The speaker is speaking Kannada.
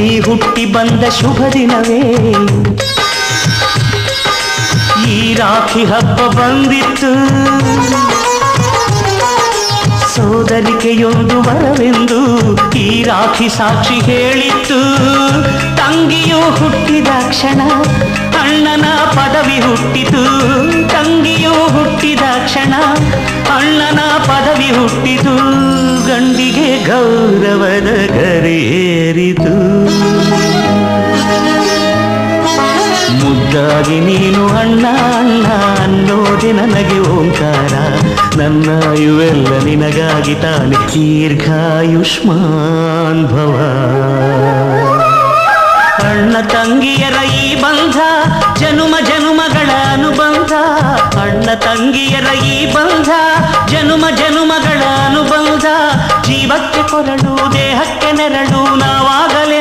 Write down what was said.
ನೀ ಹುಟ್ಟಿ ಬಂದ ಶುಭ ದಿನವೇ ಈ ರಾಖಿ ಹಬ್ಬ ಬಂದಿತ್ತು ಸೋದರಿಕೆಯೊಂದು ವರವೆಂದು ಈ ರಾಖಿ ಸಾಕ್ಷಿ ಹೇಳಿತ್ತು ತಂಗಿಯು ಹುಟ್ಟಿದ ಕ್ಷಣ ಅಣ್ಣನ ಪದವಿ ಹುಟ್ಟಿತು ತಂಗಿಯು ಹುಟ್ಟಿದ ಕ್ಷಣ ಅಣ್ಣನ ಪದವಿ ಹುಟ್ಟಿತು ಗಂಡಿಗೆ ಗೌರವದ ಗರಿಯೇರಿತು ಮುದ್ದಾಗಿ ನೀನು ಅಣ್ಣ ಅಣ್ಣ ಅನ್ನೋದೆ ನನಗೆ ಓಂಕಾರ ನನ್ನ ಇವೆಲ್ಲ ನಿನಗಾಗಿ ತಾನೆ ದೀರ್ಘಾಯುಷ್ಮಾನ್ ಭವ ಅಣ್ಣ ತಂಗಿಯರ ಈ ಬಂಧ ಜನುಮ ಜನುಮಗಳ ಅನುಬಂಧ ಅಣ್ಣ ತಂಗಿಯರ ಈ ಬಂಧ ಜನುಮ ಜನುಮಗಳ ಅನುಬಂಧ ಜೀವಕ್ಕೆ ಕೊರಳು ದೇಹಕ್ಕೆ ನೆರಳು ನಾವಾಗಲೇ